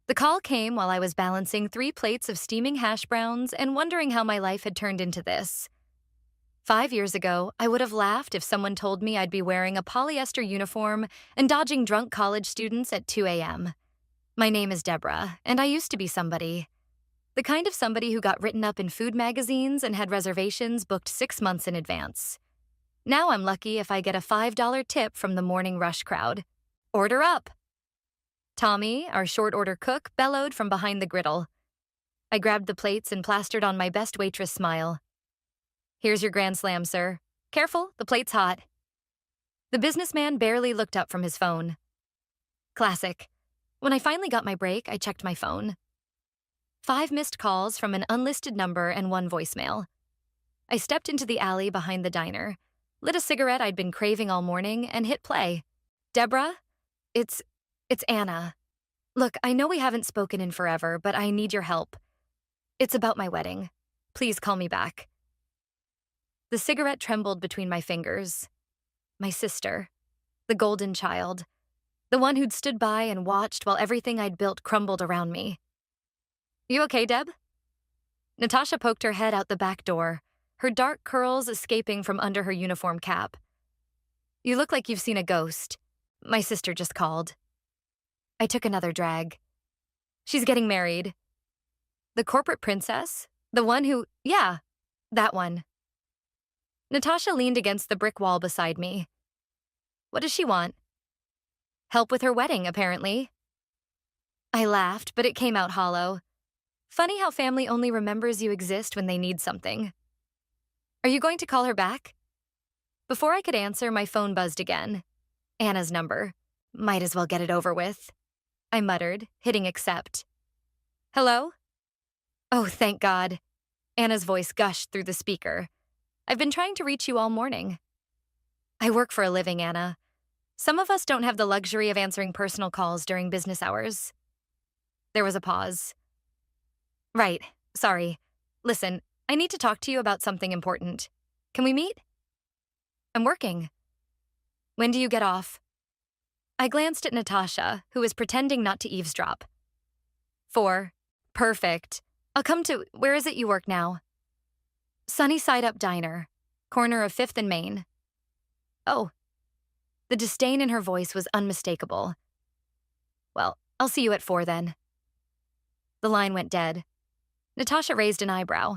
The call came while I was balancing 3 plates of steaming hash browns and wondering how my life had turned into this. 5 years ago, I would have laughed if someone told me I'd be wearing a polyester uniform and dodging drunk college students at 2 a.m. My name is Deborah, and I used to be somebody. The kind of somebody who got written up in food magazines and had reservations booked 6 months in advance. Now I'm lucky if I get a $5 tip from the morning rush crowd. Order up! Tommy, our short order cook, bellowed from behind the griddle. I grabbed the plates and plastered on my best waitress smile. Here's your grand slam, sir. Careful, the plate's hot. The businessman barely looked up from his phone. Classic. When I finally got my break, I checked my phone. 5 missed calls from an unlisted number and 1 voicemail. I stepped into the alley behind the diner, lit a cigarette I'd been craving all morning, and hit play. Deborah? It's Anna. Look, I know we haven't spoken in forever, but I need your help. It's about my wedding. Please call me back. The cigarette trembled between my fingers. My sister. The golden child. The one who'd stood by and watched while everything I'd built crumbled around me. You okay, Deb? Natasha poked her head out the back door, her dark curls escaping from under her uniform cap. You look like you've seen a ghost. My sister just called. I took another drag. She's getting married. The corporate princess? The one who, yeah, that one. Natasha leaned against the brick wall beside me. What does she want? Help with her wedding, apparently. I laughed, but it came out hollow. Funny how family only remembers you exist when they need something. Are you going to call her back? Before I could answer, my phone buzzed again. Anna's number. Might as well get it over with. I muttered, hitting accept. Hello? Oh, thank God. Anna's voice gushed through the speaker. I've been trying to reach you all morning. I work for a living, Anna. Some of us don't have the luxury of answering personal calls during business hours. There was a pause. Right, sorry. Listen, I need to talk to you about something important. Can we meet? I'm working. When do you get off? I glanced at Natasha, who was pretending not to eavesdrop. 4. Perfect. I'll come to, where is it you work now? Sunny Side Up Diner, corner of 5th and Main. Oh. The disdain in her voice was unmistakable. Well, I'll see you at 4 then. The line went dead. Natasha raised an eyebrow.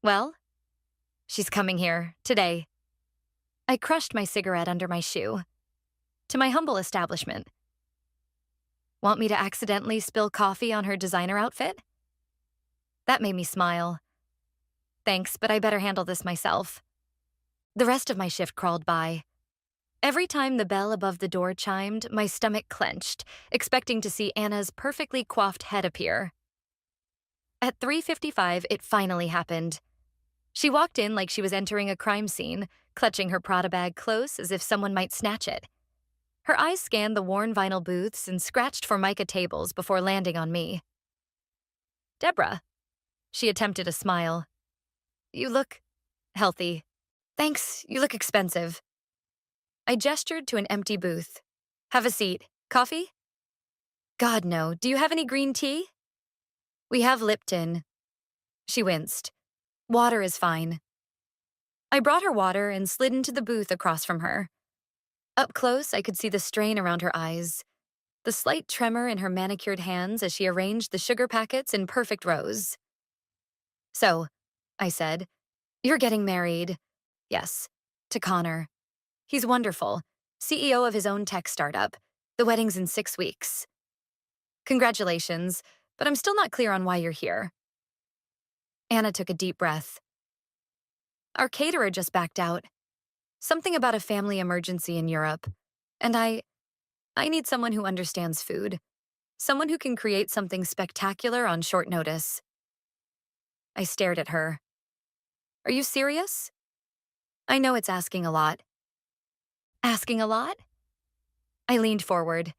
Well? She's coming here, today. I crushed my cigarette under my shoe. To my humble establishment. Want me to accidentally spill coffee on her designer outfit? That made me smile. Thanks, but I better handle this myself. The rest of my shift crawled by. Every time the bell above the door chimed, my stomach clenched, expecting to see Anna's perfectly coiffed head appear. At 3:55, it finally happened. She walked in like she was entering a crime scene, clutching her Prada bag close as if someone might snatch it. Her eyes scanned the worn vinyl booths and scratched Formica tables before landing on me. Deborah. She attempted a smile. You look healthy. Thanks, you look expensive. I gestured to an empty booth. Have a seat. Coffee? God, no. Do you have any green tea? We have Lipton. She winced. Water is fine. I brought her water and slid into the booth across from her. Up close, I could see the strain around her eyes, the slight tremor in her manicured hands as she arranged the sugar packets in perfect rows. So, I said, you're getting married. Yes, to Connor. He's wonderful, CEO of his own tech startup. The wedding's in 6 weeks. Congratulations, but I'm still not clear on why you're here. Anna took a deep breath. Our caterer just backed out. Something about a family emergency in Europe. And I need someone who understands food. Someone who can create something spectacular on short notice. I stared at her. Are you serious? I know it's asking a lot. Asking a lot? I leaned forward.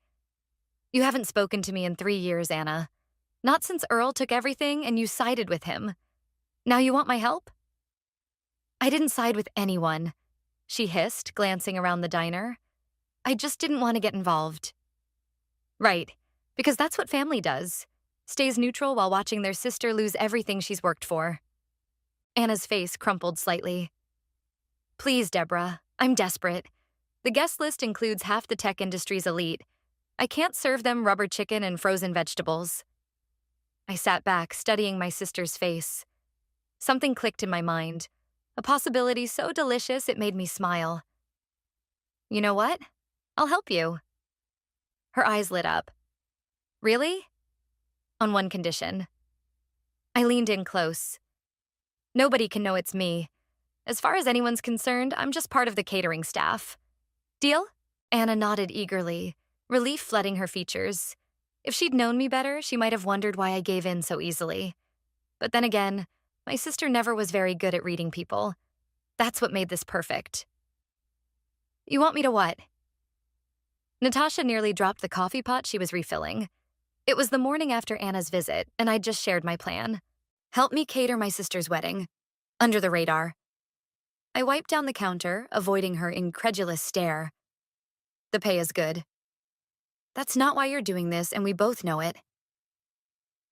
You haven't spoken to me in 3 years, Anna. Not since Earl took everything and you sided with him. Now you want my help? I didn't side with anyone, she hissed, glancing around the diner. I just didn't want to get involved. Right. Because that's what family does. Stays neutral while watching their sister lose everything she's worked for. Anna's face crumpled slightly. Please, Deborah, I'm desperate. The guest list includes half the tech industry's elite. I can't serve them rubber chicken and frozen vegetables. I sat back, studying my sister's face. Something clicked in my mind, a possibility so delicious it made me smile. You know what? I'll help you. Her eyes lit up. Really? On one condition. I leaned in close. Nobody can know it's me. As far as anyone's concerned, I'm just part of the catering staff. Deal? Anna nodded eagerly, relief flooding her features. If she'd known me better, she might have wondered why I gave in so easily. But then again, my sister never was very good at reading people. That's what made this perfect. You want me to what? Natasha nearly dropped the coffee pot she was refilling. It was the morning after Anna's visit, and I'd just shared my plan. Help me cater my sister's wedding. Under the radar. I wiped down the counter, avoiding her incredulous stare. The pay is good. That's not why you're doing this, and we both know it.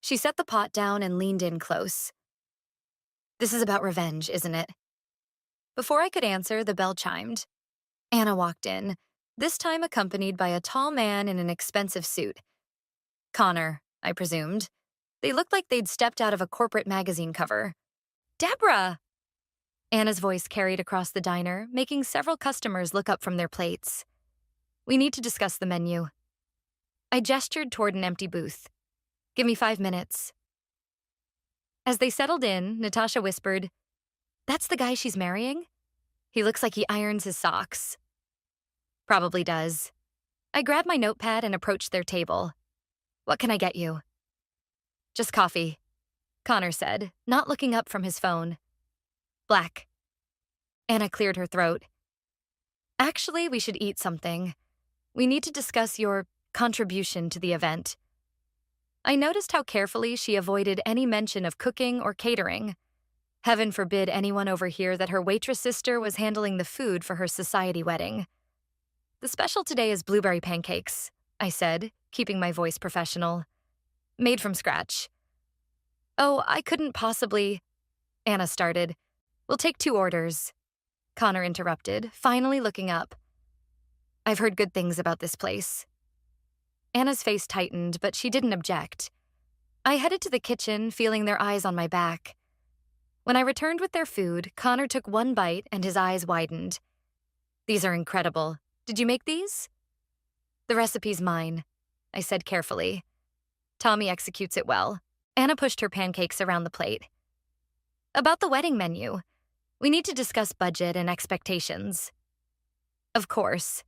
She set the pot down and leaned in close. This is about revenge, isn't it? Before I could answer, the bell chimed. Anna walked in, this time accompanied by a tall man in an expensive suit. Connor, I presumed. They looked like they'd stepped out of a corporate magazine cover. Deborah! Anna's voice carried across the diner, making several customers look up from their plates. We need to discuss the menu. I gestured toward an empty booth. Give me 5 minutes. As they settled in, Natasha whispered, That's the guy she's marrying? He looks like he irons his socks. Probably does. I grabbed my notepad and approached their table. What can I get you? Just coffee, Connor said, not looking up from his phone. Black. Anna cleared her throat. Actually, we should eat something. We need to discuss your contribution to the event. I noticed how carefully she avoided any mention of cooking or catering. Heaven forbid anyone overhear that her waitress sister was handling the food for her society wedding. The special today is blueberry pancakes, I said, keeping my voice professional. Made from scratch. Oh, I couldn't possibly... Anna started. We'll take 2 orders. Connor interrupted, finally looking up. I've heard good things about this place. Anna's face tightened, but she didn't object. I headed to the kitchen, feeling their eyes on my back. When I returned with their food, Connor took one bite and his eyes widened. These are incredible. Did you make these? The recipe's mine, I said carefully. Tommy executes it well. Anna pushed her pancakes around the plate. About the wedding menu. We need to discuss budget and expectations. Of course.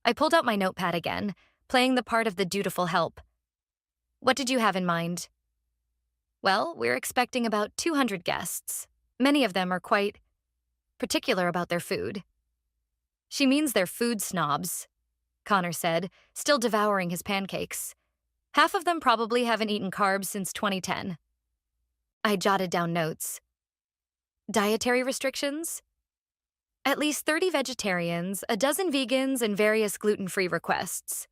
I pulled out my notepad again, playing the part of the dutiful help. What did you have in mind? Well, we're expecting about 200 guests. Many of them are quite particular about their food. She means they're food snobs, Connor said, still devouring his pancakes. Half of them probably haven't eaten carbs since 2010. I jotted down notes. Dietary restrictions? At least 30 vegetarians, a dozen vegans, and various gluten-free requests.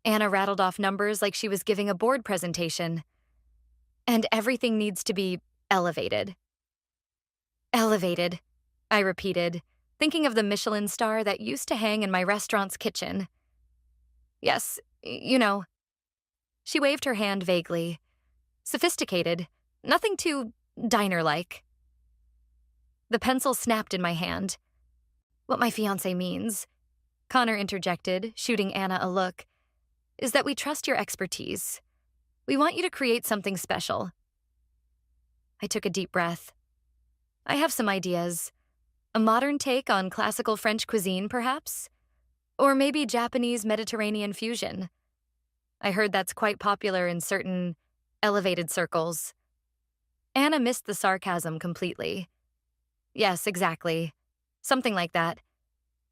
Anna rattled off numbers like she was giving a board presentation. And everything needs to be elevated. Elevated, I repeated, thinking of the Michelin star that used to hang in my restaurant's kitchen. Yes, you know. She waved her hand vaguely. Sophisticated, nothing too diner-like. The pencil snapped in my hand. What my fiancé means, Connor interjected, shooting Anna a look, is that we trust your expertise. We want you to create something special. I took a deep breath. I have some ideas. A modern take on classical French cuisine, perhaps? Or maybe Japanese Mediterranean fusion. I heard that's quite popular in certain elevated circles. Anna missed the sarcasm completely. Yes, exactly. Something like that.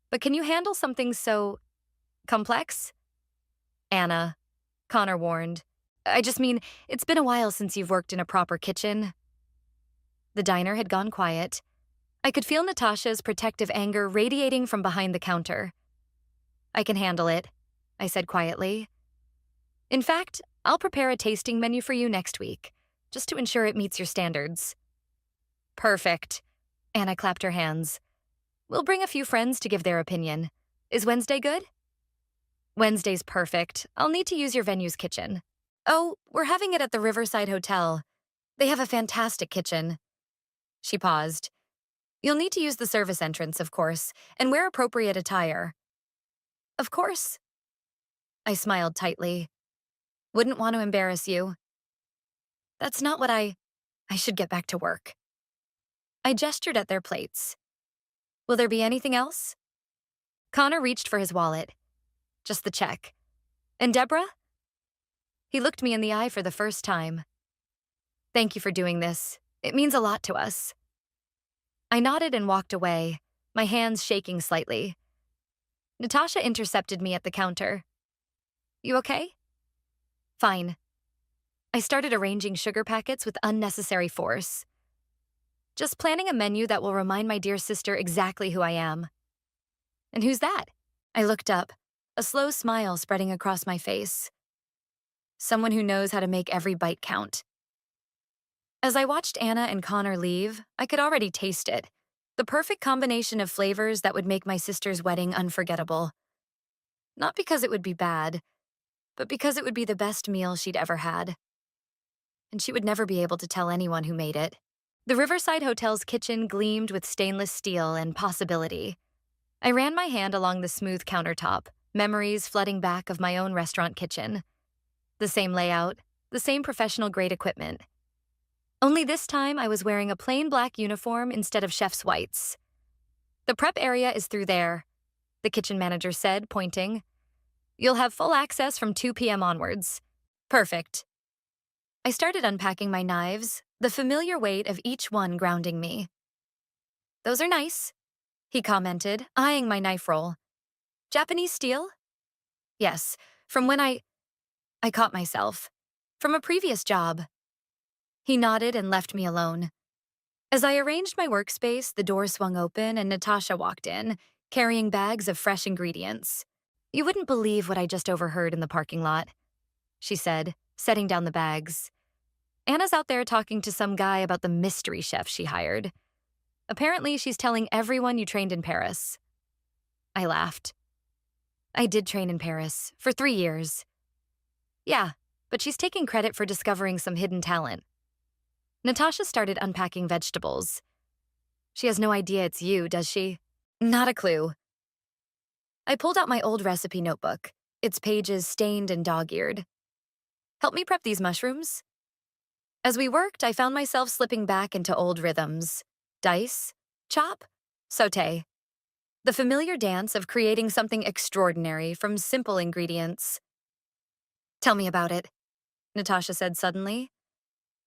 But can you handle something so complex? Anna, Connor warned. I just mean, it's been a while since you've worked in a proper kitchen. The diner had gone quiet. I could feel Natasha's protective anger radiating from behind the counter. I can handle it, I said quietly. In fact, I'll prepare a tasting menu for you next week, just to ensure it meets your standards. Perfect. Anna clapped her hands. We'll bring a few friends to give their opinion. Is Wednesday good? Wednesday's perfect. I'll need to use your venue's kitchen. Oh, we're having it at the Riverside Hotel. They have a fantastic kitchen. She paused. You'll need to use the service entrance, of course, and wear appropriate attire. Of course. I smiled tightly. Wouldn't want to embarrass you. That's not what I should get back to work. I gestured at their plates. Will there be anything else? Connor reached for his wallet. Just the check. And Deborah? He looked me in the eye for the first time. Thank you for doing this. It means a lot to us. I nodded and walked away, my hands shaking slightly. Natasha intercepted me at the counter. You okay? Fine. I started arranging sugar packets with unnecessary force. Just planning a menu that will remind my dear sister exactly who I am. And who's that? I looked up, a slow smile spreading across my face. Someone who knows how to make every bite count. As I watched Anna and Connor leave, I could already taste it. The perfect combination of flavors that would make my sister's wedding unforgettable. Not because it would be bad, but because it would be the best meal she'd ever had. And she would never be able to tell anyone who made it. The Riverside Hotel's kitchen gleamed with stainless steel and possibility. I ran my hand along the smooth countertop, memories flooding back of my own restaurant kitchen. The same layout, the same professional-grade equipment. Only this time I was wearing a plain black uniform instead of chef's whites. The prep area is through there, the kitchen manager said, pointing. You'll have full access from 2 p.m. onwards. Perfect. I started unpacking my knives, the familiar weight of each one grounding me. Those are nice, he commented, eyeing my knife roll. Japanese steel? Yes, from when I caught myself. From a previous job. He nodded and left me alone. As I arranged my workspace, the door swung open and Natasha walked in, carrying bags of fresh ingredients. You wouldn't believe what I just overheard in the parking lot, she said, setting down the bags. Anna's out there talking to some guy about the mystery chef she hired. Apparently, she's telling everyone you trained in Paris. I laughed. I did train in Paris, for 3 years. Yeah, but she's taking credit for discovering some hidden talent. Natasha started unpacking vegetables. She has no idea it's you, does she? Not a clue. I pulled out my old recipe notebook, its pages stained and dog-eared. Help me prep these mushrooms? As we worked, I found myself slipping back into old rhythms. Dice, chop, sauté. The familiar dance of creating something extraordinary from simple ingredients. Tell me about it, Natasha said suddenly.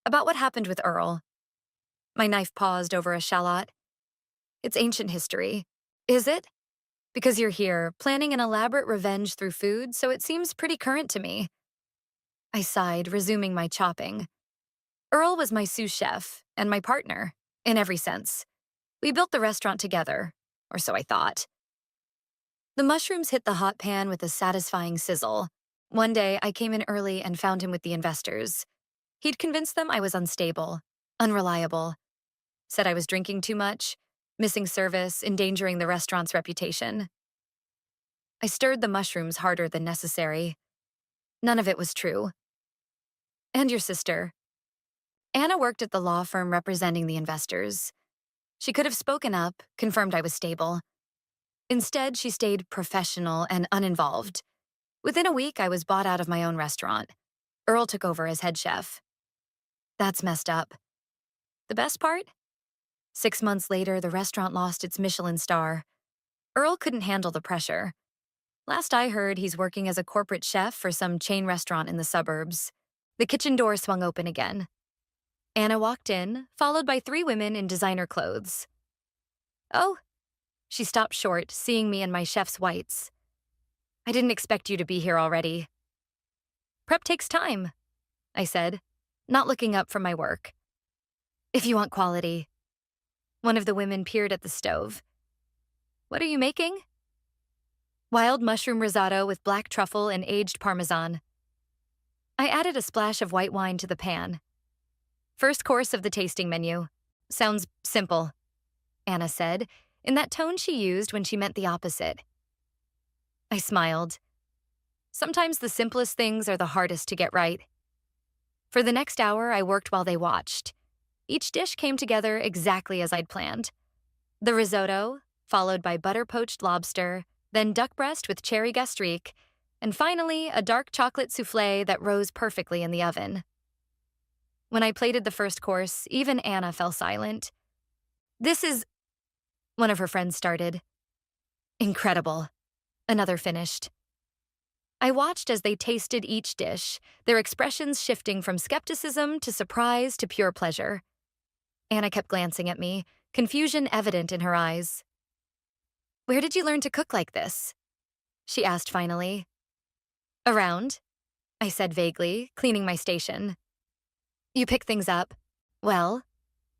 About what happened with Earl. My knife paused over a shallot. It's ancient history. Is it? Because you're here, planning an elaborate revenge through food, so it seems pretty current to me. I sighed, resuming my chopping. Earl was my sous chef, and my partner, in every sense. We built the restaurant together, or so I thought. The mushrooms hit the hot pan with a satisfying sizzle. One day, I came in early and found him with the investors. He'd convinced them I was unstable, unreliable. Said I was drinking too much, missing service, endangering the restaurant's reputation. I stirred the mushrooms harder than necessary. None of it was true. And your sister. Anna worked at the law firm representing the investors. She could have spoken up, confirmed I was stable. Instead, she stayed professional and uninvolved. Within a week, I was bought out of my own restaurant. Earl took over as head chef. That's messed up. The best part? 6 months later, the restaurant lost its Michelin star. Earl couldn't handle the pressure. Last I heard, he's working as a corporate chef for some chain restaurant in the suburbs. The kitchen door swung open again. Anna walked in, followed by 3 women in designer clothes. Oh, she stopped short, seeing me in my chef's whites. I didn't expect you to be here already. Prep takes time, I said, not looking up from my work. If you want quality. One of the women peered at the stove. What are you making? Wild mushroom risotto with black truffle and aged parmesan. I added a splash of white wine to the pan. First course of the tasting menu. Sounds simple, Anna said, in that tone she used when she meant the opposite. I smiled. Sometimes the simplest things are the hardest to get right. For the next hour, I worked while they watched. Each dish came together exactly as I'd planned. The risotto, followed by butter-poached lobster, then duck breast with cherry gastrique, and finally a dark chocolate soufflé that rose perfectly in the oven. When I plated the first course, even Anna fell silent. "This is," one of her friends started. "Incredible," another finished. I watched as they tasted each dish, their expressions shifting from skepticism to surprise to pure pleasure. Anna kept glancing at me, confusion evident in her eyes. "Where did you learn to cook like this?" she asked finally. "Around," I said vaguely, cleaning my station. "You pick things up." "Well,"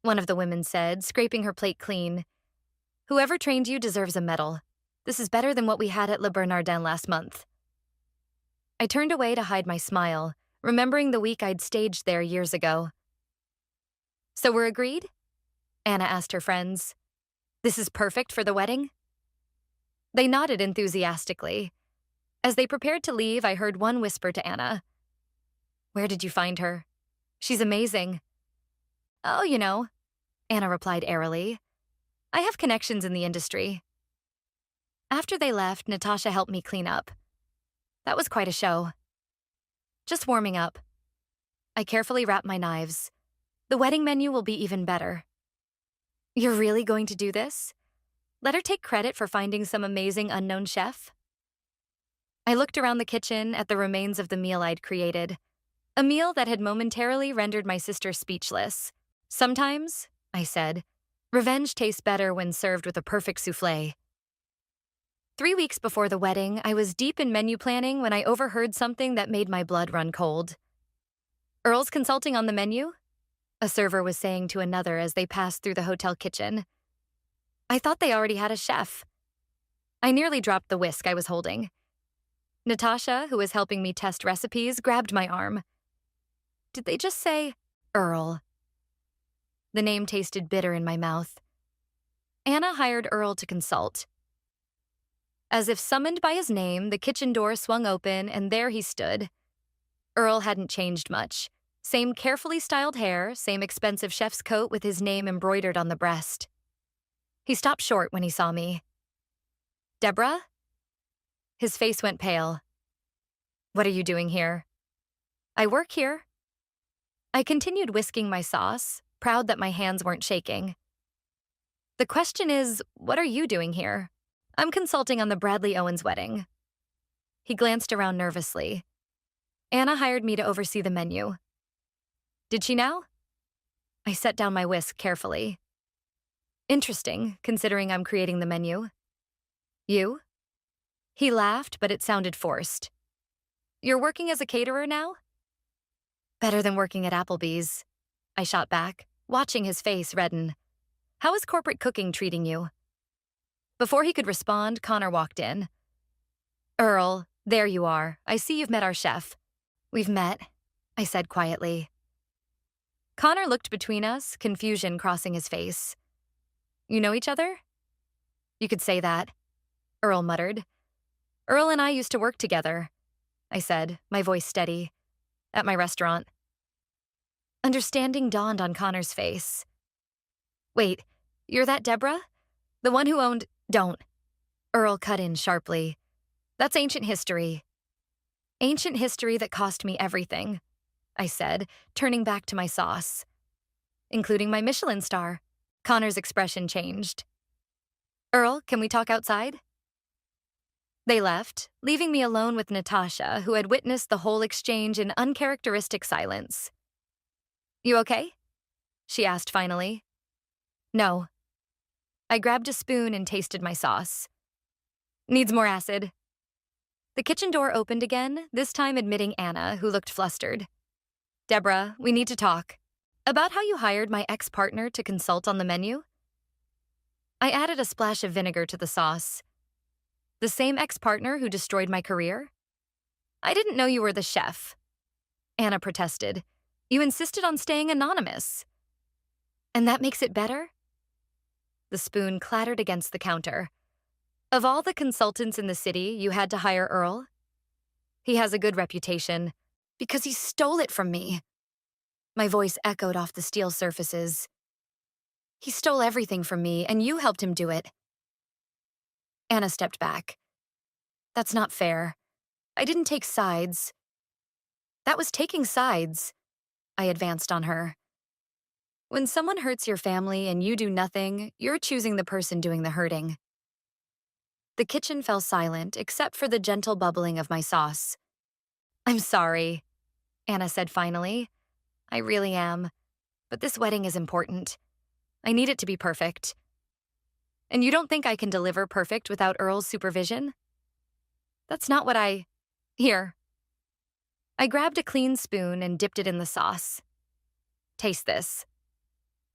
one of the women said, scraping her plate clean, "whoever trained you deserves a medal. This is better than what we had at Le Bernardin last month." I turned away to hide my smile, remembering the week I'd staged there years ago. "So we're agreed?" Anna asked her friends. "This is perfect for the wedding?" They nodded enthusiastically. As they prepared to leave, I heard one whisper to Anna. "Where did you find her?" "She's amazing." "Oh, you know," Anna replied airily. "I have connections in the industry." After they left, Natasha helped me clean up. That was quite a show. "Just warming up." I carefully wrapped my knives. "The wedding menu will be even better." "You're really going to do this?" Let her take credit for finding some amazing unknown chef. I looked around the kitchen at the remains of the meal I'd created. A meal that had momentarily rendered my sister speechless. "Sometimes," I said, "revenge tastes better when served with a perfect soufflé." 3 weeks before the wedding, I was deep in menu planning when I overheard something that made my blood run cold. "Earl's consulting on the menu?" a server was saying to another as they passed through the hotel kitchen. I thought they already had a chef. I nearly dropped the whisk I was holding. Natasha, who was helping me test recipes, grabbed my arm. "Did they just say Earl?" The name tasted bitter in my mouth. Anna hired Earl to consult. As if summoned by his name, the kitchen door swung open, and there he stood. Earl hadn't changed much. Same carefully styled hair, same expensive chef's coat with his name embroidered on the breast. He stopped short when he saw me. "Deborah?" His face went pale. "What are you doing here?" "I work here." I continued whisking my sauce, proud that my hands weren't shaking. "The question is, what are you doing here?" "I'm consulting on the Bradley Owens wedding." He glanced around nervously. "Anna hired me to oversee the menu." "Did she now?" I set down my whisk carefully. "Interesting, considering I'm creating the menu." "You?" He laughed, but it sounded forced. "You're working as a caterer now?" "Better than working at Applebee's," I shot back, watching his face redden. "How is corporate cooking treating you?" Before he could respond, Connor walked in. "Earl, there you are. I see you've met our chef." "We've met," I said quietly. Connor looked between us, confusion crossing his face. "You know each other?" "You could say that," Earl muttered. "Earl and I used to work together," I said, my voice steady, "at my restaurant." Understanding dawned on Connor's face. "Wait, you're that Deborah? The one who owned—" "Don't." Earl cut in sharply. "That's ancient history." "Ancient history that cost me everything," I said, turning back to my sauce. "Including my Michelin star." Connor's expression changed. "Earl, can we talk outside?" They left, leaving me alone with Natasha, who had witnessed the whole exchange in uncharacteristic silence. "You okay?" she asked finally. "No." I grabbed a spoon and tasted my sauce. "Needs more acid." The kitchen door opened again, this time admitting Anna, who looked flustered. "Deborah, we need to talk. About how you hired my ex-partner to consult on the menu?" I added a splash of vinegar to the sauce. "The same ex-partner who destroyed my career?" "I didn't know you were the chef." Anna protested. You insisted on staying anonymous. And that makes it better? The spoon clattered against the counter. Of all the consultants in the city, you had to hire Earl? He has a good reputation. Because he stole it from me. My voice echoed off the steel surfaces. He stole everything from me, and you helped him do it. Anna stepped back. That's not fair. I didn't take sides. That was taking sides. I advanced on her. When someone hurts your family and you do nothing, you're choosing the person doing the hurting. The kitchen fell silent, except for the gentle bubbling of my sauce. I'm sorry, Anna said finally. I really am. But this wedding is important. I need it to be perfect. And you don't think I can deliver perfect without Earl's supervision? That's not what Here. I grabbed a clean spoon and dipped it in the sauce. Taste this.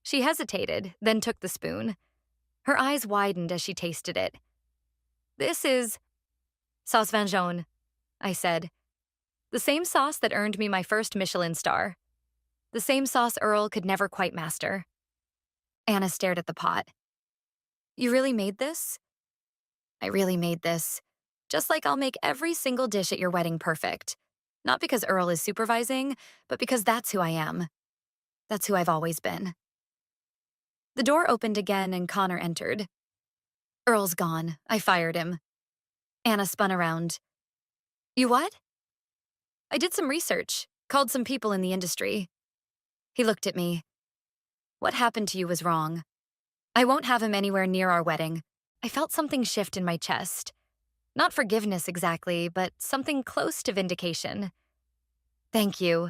She hesitated, then took the spoon. Her eyes widened as she tasted it. This is sauce vin jaune, I said. The same sauce that earned me my first Michelin star. The same sauce Earl could never quite master. Anna stared at the pot. You really made this? I really made this. Just like I'll make every single dish at your wedding perfect. Not because Earl is supervising, but because that's who I am. That's who I've always been. The door opened again and Connor entered. Earl's gone. I fired him. Anna spun around. You what? I did some research, called some people in the industry. He looked at me. What happened to you was wrong. I won't have him anywhere near our wedding. I felt something shift in my chest. Not forgiveness exactly, but something close to vindication. Thank you,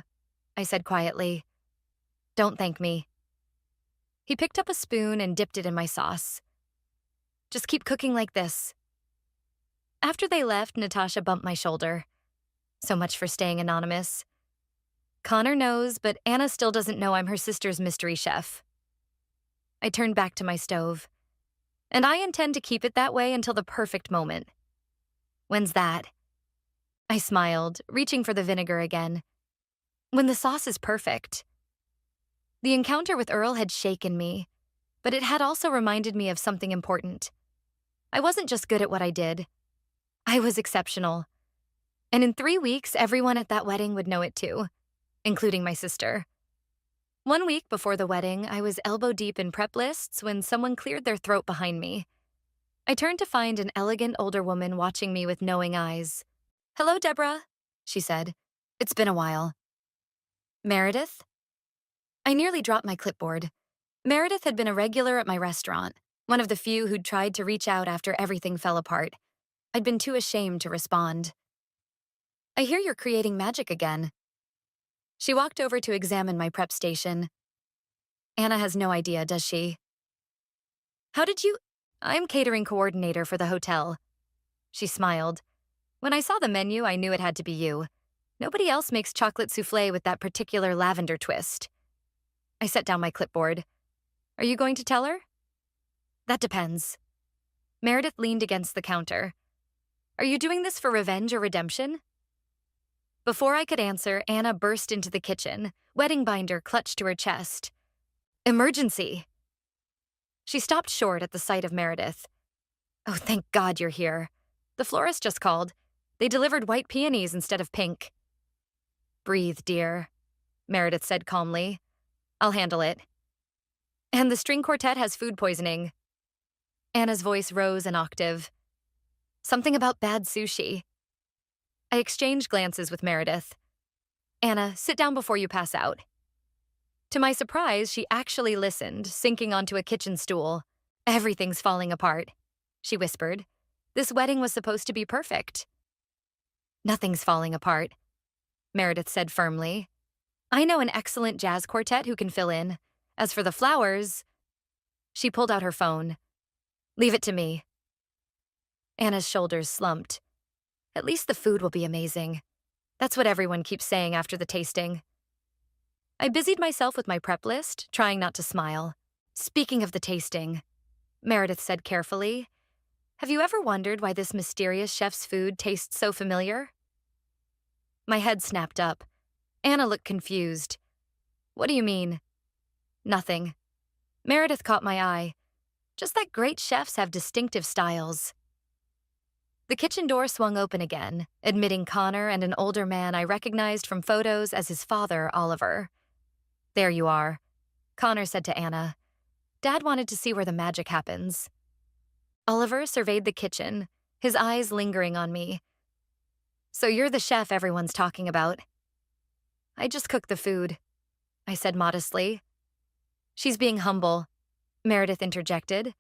I said quietly. Don't thank me. He picked up a spoon and dipped it in my sauce. Just keep cooking like this. After they left, Natasha bumped my shoulder. So much for staying anonymous. Connor knows, but Anna still doesn't know I'm her sister's mystery chef. I turned back to my stove. And I intend to keep it that way until the perfect moment. When's that? I smiled, reaching for the vinegar again. When the sauce is perfect. The encounter with Earl had shaken me, but it had also reminded me of something important. I wasn't just good at what I did. I was exceptional. And in 3 weeks, everyone at that wedding would know it too, including my sister. 1 week before the wedding, I was elbow deep in prep lists when someone cleared their throat behind me. I turned to find an elegant older woman watching me with knowing eyes. Hello, Deborah, she said. It's been a while. Meredith? I nearly dropped my clipboard. Meredith had been a regular at my restaurant, one of the few who'd tried to reach out after everything fell apart. I'd been too ashamed to respond. I hear you're creating magic again. She walked over to examine my prep station. Anna has no idea, does she? How did you— I'm catering coordinator for the hotel. She smiled. When I saw the menu, I knew it had to be you. Nobody else makes chocolate soufflé with that particular lavender twist. I set down my clipboard. Are you going to tell her? That depends. Meredith leaned against the counter. Are you doing this for revenge or redemption? Before I could answer, Anna burst into the kitchen, wedding binder clutched to her chest. Emergency! She stopped short at the sight of Meredith. Oh, thank God you're here. The florist just called. They delivered white peonies instead of pink. Breathe, dear, Meredith said calmly. I'll handle it. And the string quartet has food poisoning. Anna's voice rose an octave. Something about bad sushi. I exchanged glances with Meredith. Anna, sit down before you pass out. To my surprise, she actually listened, sinking onto a kitchen stool. Everything's falling apart, she whispered. This wedding was supposed to be perfect. Nothing's falling apart, Meredith said firmly. I know an excellent jazz quartet who can fill in. As for the flowers— She pulled out her phone. Leave it to me. Anna's shoulders slumped. At least the food will be amazing. That's what everyone keeps saying after the tasting. I busied myself with my prep list, trying not to smile. Speaking of the tasting, Meredith said carefully, have you ever wondered why this mysterious chef's food tastes so familiar? My head snapped up. Anna looked confused. What do you mean? Nothing. Meredith caught my eye. Just that great chefs have distinctive styles. The kitchen door swung open again, admitting Connor and an older man I recognized from photos as his father, Oliver. There you are, Connor said to Anna. Dad wanted to see where the magic happens. Oliver surveyed the kitchen, his eyes lingering on me. So you're the chef everyone's talking about. I just cooked the food, I said modestly. She's being humble, Meredith interjected.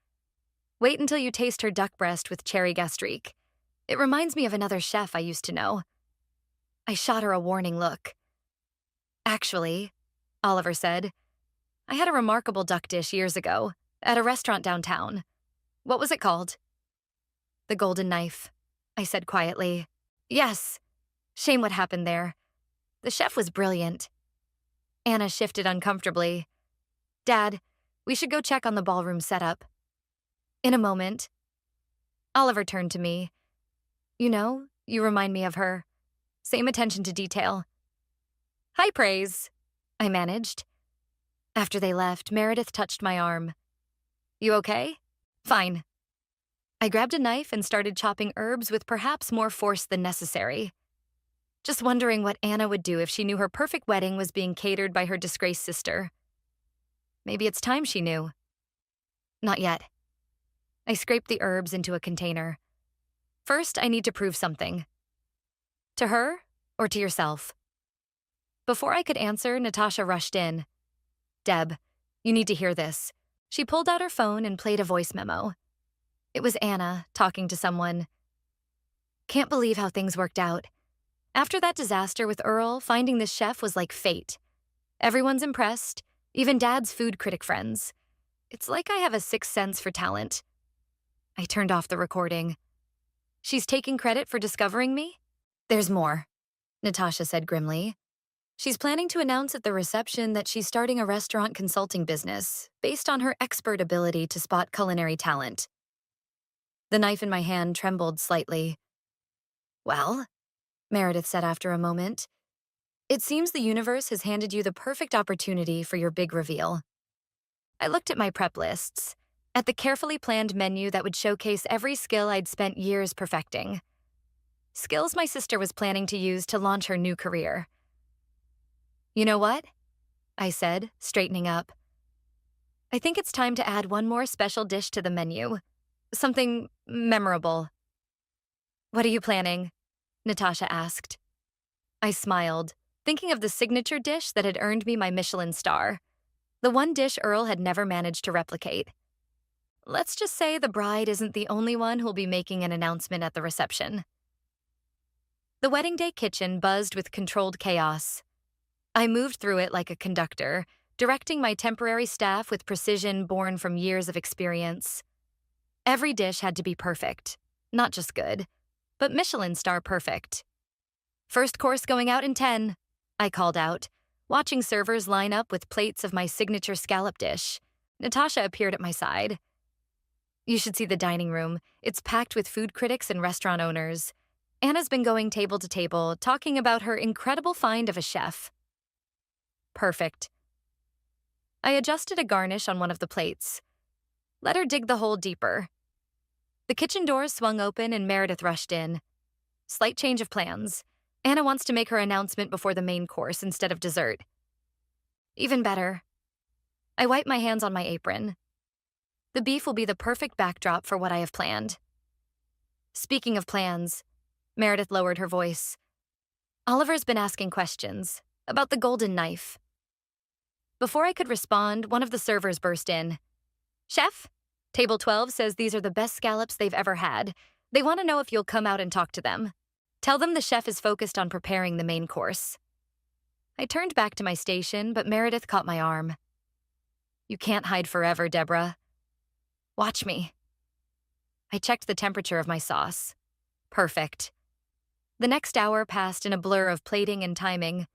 Wait until you taste her duck breast with cherry gastrique. It reminds me of another chef I used to know. I shot her a warning look. Actually, Oliver said, I had a remarkable duck dish years ago, at a restaurant downtown. What was it called? The Golden Knife, I said quietly. Yes. Shame what happened there. The chef was brilliant. Anna shifted uncomfortably. Dad, we should go check on the ballroom setup. In a moment. Oliver turned to me. You know, you remind me of her. Same attention to detail. High praise, I managed. After they left, Meredith touched my arm. You okay? Fine. I grabbed a knife and started chopping herbs with perhaps more force than necessary. Just wondering what Anna would do if she knew her perfect wedding was being catered by her disgraced sister. Maybe it's time she knew. Not yet. I scraped the herbs into a container. First, I need to prove something. To her or to yourself? Before I could answer, Natasha rushed in. Deb, you need to hear this. She pulled out her phone and played a voice memo. It was Anna talking to someone. Can't believe how things worked out. After that disaster with Earl, finding this chef was like fate. Everyone's impressed, even Dad's food critic friends. It's like I have a sixth sense for talent. I turned off the recording. She's taking credit for discovering me? There's more, Natasha said grimly. She's planning to announce at the reception that she's starting a restaurant consulting business based on her expert ability to spot culinary talent. The knife in my hand trembled slightly. Well, Meredith said after a moment, it seems the universe has handed you the perfect opportunity for your big reveal. I looked at my prep lists, at the carefully planned menu that would showcase every skill I'd spent years perfecting. Skills my sister was planning to use to launch her new career. You know what? I said, straightening up. I think it's time to add one more special dish to the menu. Something memorable. What are you planning? Natasha asked. I smiled, thinking of the signature dish that had earned me my Michelin star. The one dish Earl had never managed to replicate. Let's just say the bride isn't the only one who'll be making an announcement at the reception. The wedding day kitchen buzzed with controlled chaos. I moved through it like a conductor, directing my temporary staff with precision born from years of experience. Every dish had to be perfect, not just good, but Michelin star perfect. First course going out in 10, I called out, watching servers line up with plates of my signature scallop dish. Natasha appeared at my side. You should see the dining room. It's packed with food critics and restaurant owners. Anna's been going table to table, talking about her incredible find of a chef. Perfect. I adjusted a garnish on one of the plates. Let her dig the hole deeper. The kitchen doors swung open and Meredith rushed in. Slight change of plans. Anna wants to make her announcement before the main course instead of dessert. Even better. I wiped my hands on my apron. The beef will be the perfect backdrop for what I have planned. Speaking of plans, Meredith lowered her voice. Oliver's been asking questions about the golden knife. Before I could respond, one of the servers burst in. Chef, Table 12 says these are the best scallops they've ever had. They want to know if you'll come out and talk to them. Tell them the chef is focused on preparing the main course. I turned back to my station, but Meredith caught my arm. You can't hide forever, Deborah. Watch me. I checked the temperature of my sauce. Perfect. The next hour passed in a blur of plating and timing.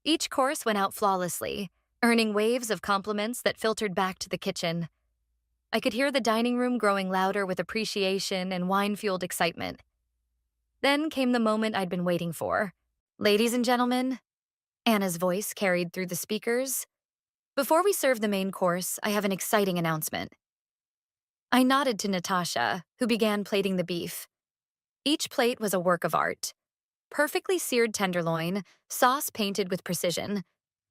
Each course went out flawlessly, earning waves of compliments that filtered back to the kitchen. I could hear the dining room growing louder with appreciation and wine-fueled excitement. Then came the moment I'd been waiting for. Ladies and gentlemen, Anna's voice carried through the speakers. Before we serve the main course, I have an exciting announcement. I nodded to Natasha, who began plating the beef. Each plate was a work of art. Perfectly seared tenderloin, sauce painted with precision,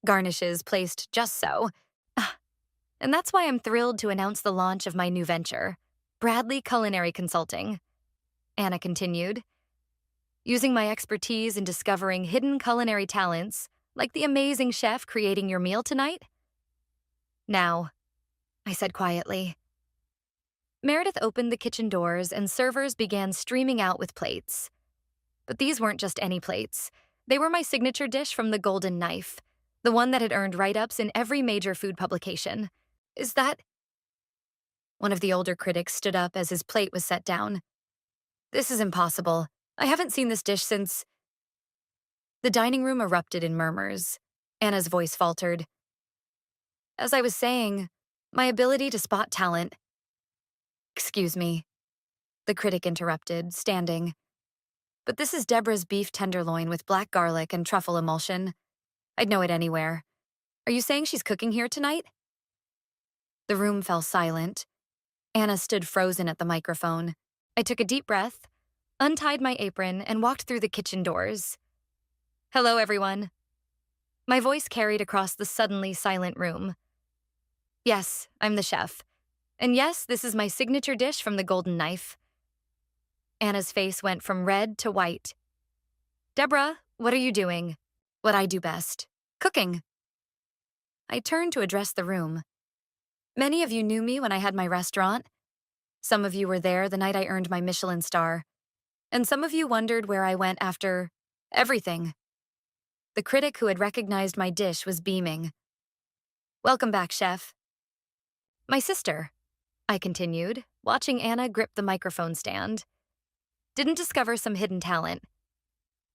garnishes placed just so. And that's why I'm thrilled to announce the launch of my new venture, Bradley Culinary Consulting. Anna continued. Using my expertise in discovering hidden culinary talents, like the amazing chef creating your meal tonight? Now, I said quietly. Meredith opened the kitchen doors and servers began streaming out with plates. But these weren't just any plates. They were my signature dish from the Golden Knife, the one that had earned write-ups in every major food publication. Is that? One of the older critics stood up as his plate was set down. This is impossible. I haven't seen this dish since. The dining room erupted in murmurs. Anna's voice faltered. As I was saying, my ability to spot talent. Excuse me, the critic interrupted, standing. But this is Deborah's beef tenderloin with black garlic and truffle emulsion. I'd know it anywhere. Are you saying she's cooking here tonight? The room fell silent. Anna stood frozen at the microphone. I took a deep breath, untied my apron, and walked through the kitchen doors. Hello, everyone. My voice carried across the suddenly silent room. Yes, I'm the chef. And yes, this is my signature dish from the Golden Knife. Anna's face went from red to white. Deborah, what are you doing? What I do best. Cooking. I turned to address the room. Many of you knew me when I had my restaurant. Some of you were there the night I earned my Michelin star. And some of you wondered where I went after everything. The critic who had recognized my dish was beaming. Welcome back, chef. My sister, I continued, watching Anna grip the microphone stand, didn't discover some hidden talent.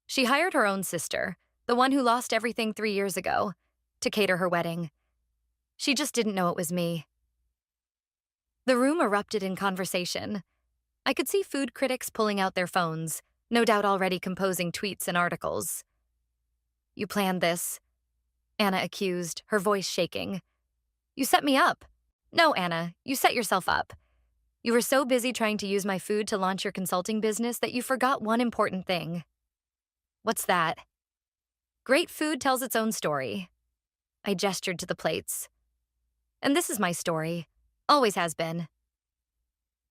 She hired her own sister, the one who lost everything 3 years ago, to cater her wedding. She just didn't know it was me. The room erupted in conversation. I could see food critics pulling out their phones, no doubt already composing tweets and articles. You planned this, Anna accused, her voice shaking. You set me up. No, Anna, you set yourself up. You were so busy trying to use my food to launch your consulting business that you forgot one important thing. What's that? Great food tells its own story. I gestured to the plates. And this is my story. Always has been.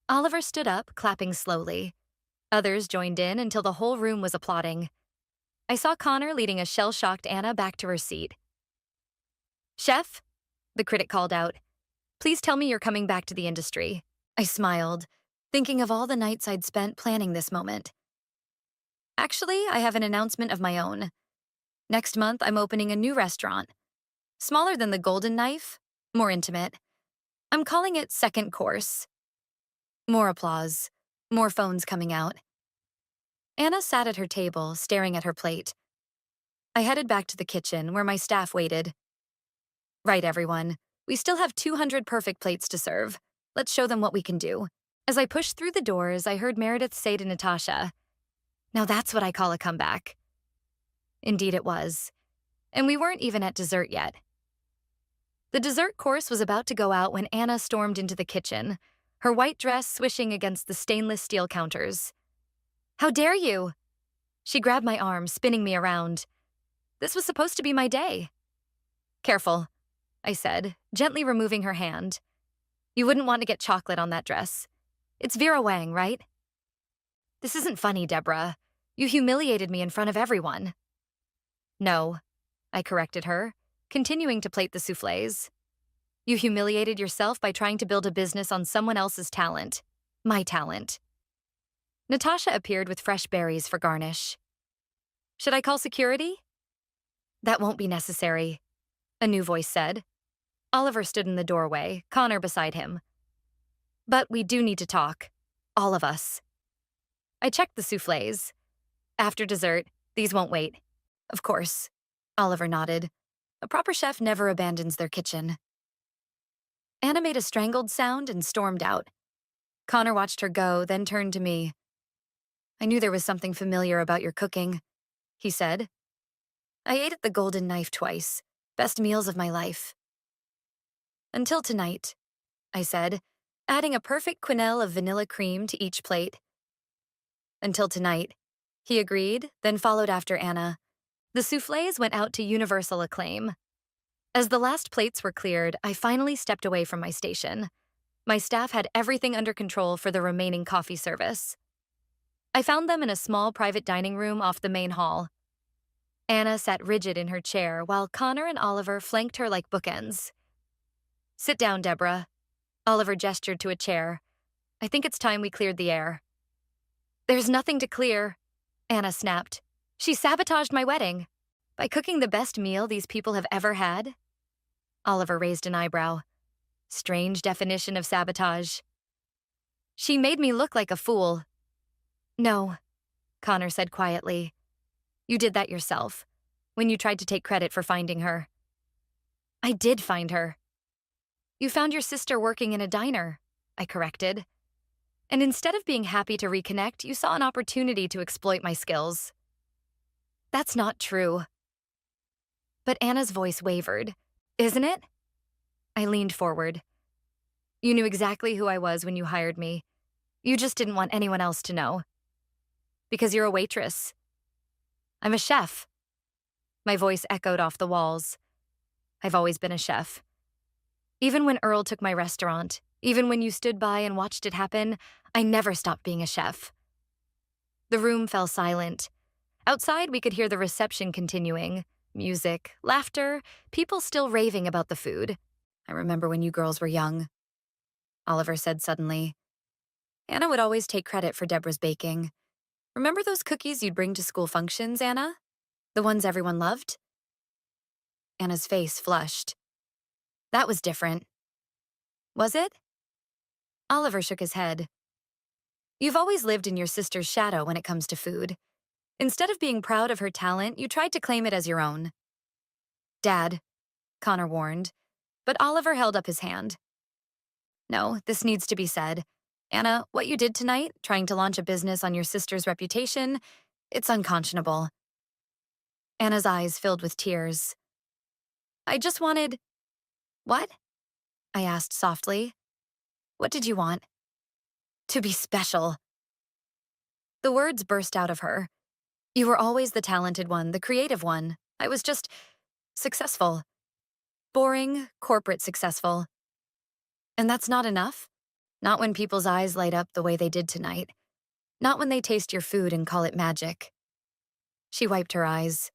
Oliver stood up, clapping slowly. Others joined in until the whole room was applauding. I saw Connor leading a shell-shocked Anna back to her seat. Chef, the critic called out, please tell me you're coming back to the industry. I smiled, thinking of all the nights I'd spent planning this moment. Actually, I have an announcement of my own. Next month, I'm opening a new restaurant. Smaller than the Golden Knife, more intimate. I'm calling it Second Course. More applause, more phones coming out. Anna sat at her table, staring at her plate. I headed back to the kitchen, where my staff waited. Right, everyone. We still have 200 perfect plates to serve. Let's show them what we can do. As I pushed through the doors, I heard Meredith say to Natasha, now that's what I call a comeback. Indeed it was. And we weren't even at dessert yet. The dessert course was about to go out when Anna stormed into the kitchen, her white dress swishing against the stainless steel counters. How dare you? She grabbed my arm, spinning me around. This was supposed to be my day. Careful, I said, gently removing her hand. You wouldn't want to get chocolate on that dress. It's Vera Wang, right? This isn't funny, Deborah. You humiliated me in front of everyone. No, I corrected her, continuing to plate the soufflés. You humiliated yourself by trying to build a business on someone else's talent. My talent. Natasha appeared with fresh berries for garnish. Should I call security? That won't be necessary, a new voice said. Oliver stood in the doorway, Connor beside him. But we do need to talk. All of us. I checked the soufflés. After dessert, these won't wait. Of course. Oliver nodded. A proper chef never abandons their kitchen. Anna made a strangled sound and stormed out. Connor watched her go, then turned to me. I knew there was something familiar about your cooking, he said. I ate at the Golden Knife twice. Best meals of my life. Until tonight, I said, adding a perfect quenelle of vanilla cream to each plate. Until tonight, he agreed, then followed after Anna. The soufflés went out to universal acclaim. As the last plates were cleared, I finally stepped away from my station. My staff had everything under control for the remaining coffee service. I found them in a small private dining room off the main hall. Anna sat rigid in her chair while Connor and Oliver flanked her like bookends. "Sit down, Deborah." Oliver gestured to a chair. "I think it's time we cleared the air." "There's nothing to clear," Anna snapped. "She sabotaged my wedding by cooking the best meal these people have ever had." Oliver raised an eyebrow. Strange definition of sabotage. "She made me look like a fool." "No," Connor said quietly. "You did that yourself, when you tried to take credit for finding her." "I did find her." "You found your sister working in a diner," I corrected. "And instead of being happy to reconnect, you saw an opportunity to exploit my skills." "That's not true." But Anna's voice wavered. "Isn't it?" I leaned forward. "You knew exactly who I was when you hired me. You just didn't want anyone else to know. Because you're a waitress." "I'm a chef." My voice echoed off the walls. "I've always been a chef. Even when Earl took my restaurant, even when you stood by and watched it happen, I never stopped being a chef." The room fell silent. Outside, we could hear the reception continuing. Music, laughter, people still raving about the food. "I remember when you girls were young," Oliver said suddenly. "Anna would always take credit for Deborah's baking. Remember those cookies you'd bring to school functions, Anna? The ones everyone loved?" Anna's face flushed. "That was different." "Was it?" Oliver shook his head. "You've always lived in your sister's shadow when it comes to food. Instead of being proud of her talent, you tried to claim it as your own." "Dad," Connor warned, but Oliver held up his hand. "No, this needs to be said. Anna, what you did tonight, trying to launch a business on your sister's reputation, it's unconscionable." Anna's eyes filled with tears. "I just wanted—" "What?" I asked softly. "What did you want?" "To be special." The words burst out of her. "You were always the talented one, the creative one. I was just successful. Boring, corporate successful. And that's not enough? Not when people's eyes light up the way they did tonight. Not when they taste your food and call it magic." She wiped her eyes.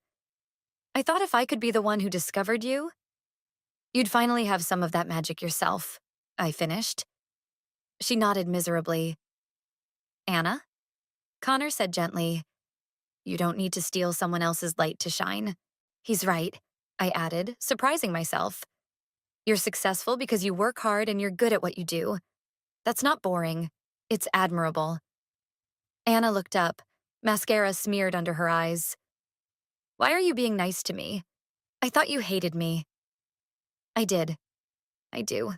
"I thought if I could be the one who discovered you, you'd finally have some of that magic yourself," I finished. She nodded miserably. "Anna?" Connor said gently, "You don't need to steal someone else's light to shine." "He's right," I added, surprising myself. "You're successful because you work hard and you're good at what you do. That's not boring. It's admirable." Anna looked up, mascara smeared under her eyes. "Why are you being nice to me? I thought you hated me." "I did. I do.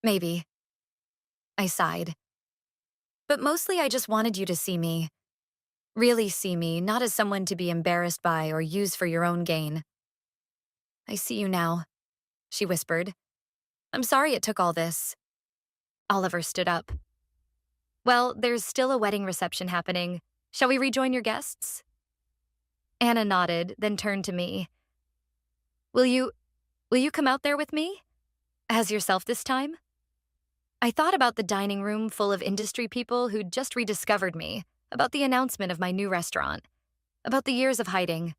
Maybe." I sighed. "But mostly I just wanted you to see me. Really see me, not as someone to be embarrassed by or use for your own gain." "I see you now," she whispered. "I'm sorry it took all this." Oliver stood up. "Well, there's still a wedding reception happening. Shall we rejoin your guests?" Anna nodded, then turned to me. Will you come out there with me? As yourself this time?" I thought about the dining room full of industry people who'd just rediscovered me, about the announcement of my new restaurant, about the years of hiding.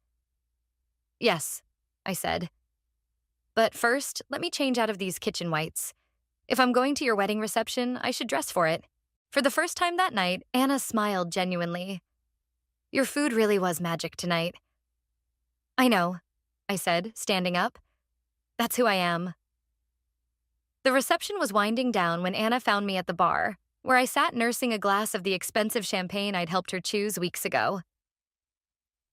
"Yes," I said. "But first, let me change out of these kitchen whites. If I'm going to your wedding reception, I should dress for it." For the first time that night, Anna smiled genuinely. "Your food really was magic tonight." "I know," I said, standing up. "That's who I am." The reception was winding down when Anna found me at the bar, where I sat nursing a glass of the expensive champagne I'd helped her choose weeks ago.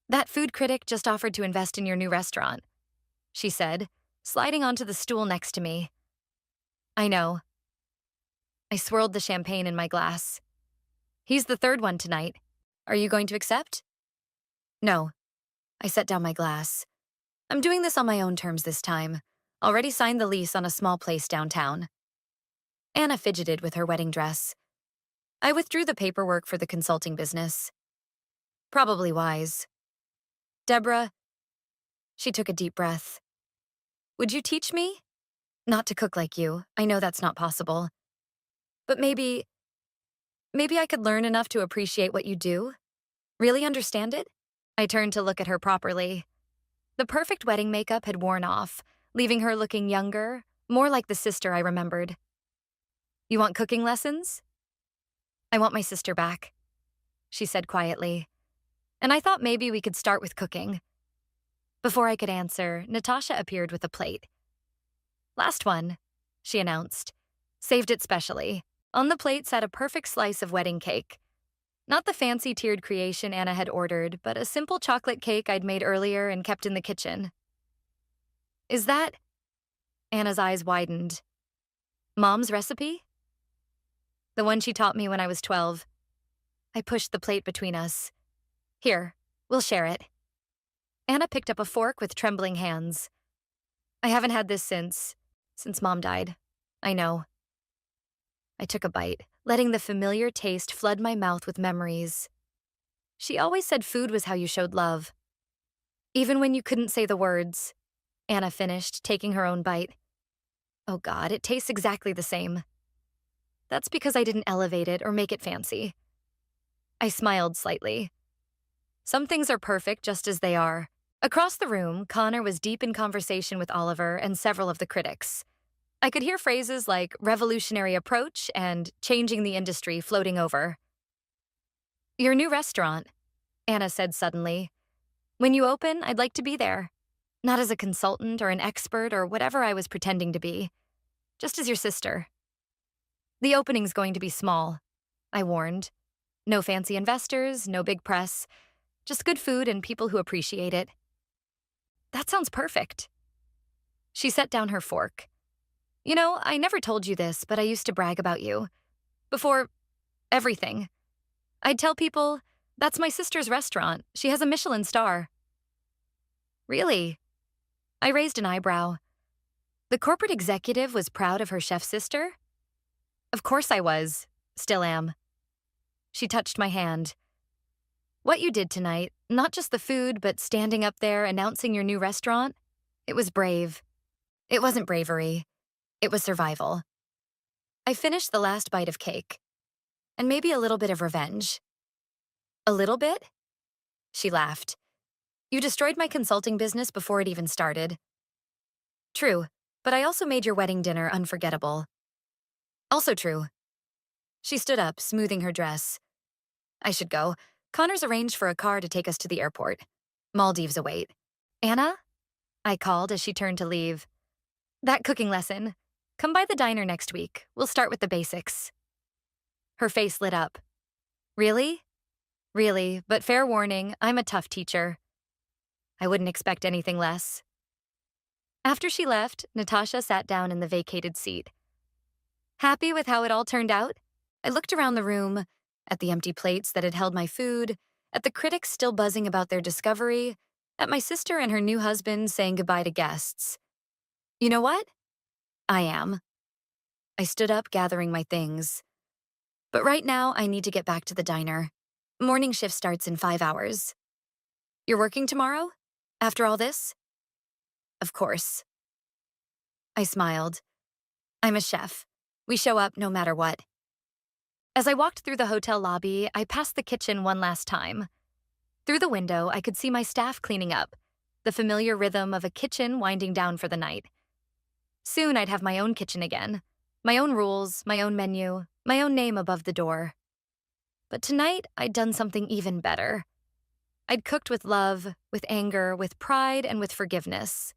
"That food critic just offered to invest in your new restaurant," she said, sliding onto the stool next to me. "I know." I swirled the champagne in my glass. "He's the third one tonight. Are you going to accept?" "No." I set down my glass. I'm doing this on my own terms this time. Already signed the lease on a small place downtown. Anna fidgeted with her wedding dress. I withdrew the paperwork for the consulting business. Probably wise. Deborah, she took a deep breath. Would you teach me? Not to cook like you. I know that's not possible. But maybe I could learn enough to appreciate what you do. Really understand it? I turned to look at her properly. The perfect wedding makeup had worn off, leaving her looking younger, more like the sister I remembered. You want cooking lessons? I want my sister back, she said quietly. And I thought maybe we could start with cooking. Before I could answer, Natasha appeared with a plate. Last one, she announced. Saved it specially. On the plate sat a perfect slice of wedding cake. Not the fancy tiered creation Anna had ordered, but a simple chocolate cake I'd made earlier and kept in the kitchen. Is that? Anna's eyes widened. Mom's recipe? The one she taught me when I was 12. I pushed the plate between us. Here, we'll share it. Anna picked up a fork with trembling hands. I haven't had this since Mom died. I know. I took a bite, letting the familiar taste flood my mouth with memories. She always said food was how you showed love. Even when you couldn't say the words, Anna finished, taking her own bite. Oh God, it tastes exactly the same. That's because I didn't elevate it or make it fancy. I smiled slightly. Some things are perfect just as they are. Across the room, Connor was deep in conversation with Oliver and several of the critics. I could hear phrases like revolutionary approach and changing the industry floating over. Your new restaurant, Anna said suddenly. When you open, I'd like to be there. Not as a consultant or an expert or whatever I was pretending to be. Just as your sister. The opening's going to be small, I warned. No fancy investors, no big press. Just good food and people who appreciate it. That sounds perfect. She set down her fork. You know, I never told you this, but I used to brag about you. Before everything. I'd tell people, that's my sister's restaurant. She has a Michelin star. Really? I raised an eyebrow. The corporate executive was proud of her chef sister? Of course I was. Still am. She touched my hand. What you did tonight, not just the food, but standing up there announcing your new restaurant, it was brave. It wasn't bravery. It was survival. I finished the last bite of cake. And maybe a little bit of revenge. A little bit? She laughed. You destroyed my consulting business before it even started. True, but I also made your wedding dinner unforgettable. Also true. She stood up, smoothing her dress. I should go. Connor's arranged for a car to take us to the airport. Maldives await. Anna? I called as she turned to leave. That cooking lesson. Come by the diner next week. We'll start with the basics. Her face lit up. Really? Really, but fair warning, I'm a tough teacher. I wouldn't expect anything less. After she left, Natasha sat down in the vacated seat. Happy with how it all turned out? I looked around the room, at the empty plates that had held my food, at the critics still buzzing about their discovery, at my sister and her new husband saying goodbye to guests. You know what? I am. I stood up, gathering my things. But right now, I need to get back to the diner. Morning shift starts in 5 hours. You're working tomorrow? After all this? Of course. I smiled. I'm a chef. We show up no matter what. As I walked through the hotel lobby, I passed the kitchen one last time. Through the window, I could see my staff cleaning up, the familiar rhythm of a kitchen winding down for the night. Soon I'd have my own kitchen again. My own rules, my own menu, my own name above the door. But tonight, I'd done something even better. I'd cooked with love, with anger, with pride, and with forgiveness.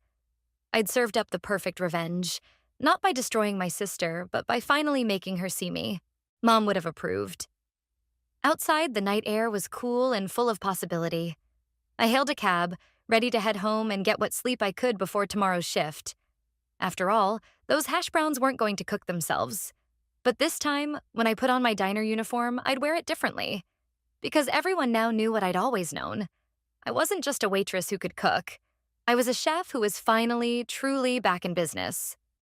I'd served up the perfect revenge, not by destroying my sister, but by finally making her see me. Mom would have approved. Outside, the night air was cool and full of possibility. I hailed a cab, ready to head home and get what sleep I could before tomorrow's shift. After all, those hash browns weren't going to cook themselves. But this time, when I put on my diner uniform, I'd wear it differently. Because everyone now knew what I'd always known. I wasn't just a waitress who could cook. I was a chef who was finally, truly back in business.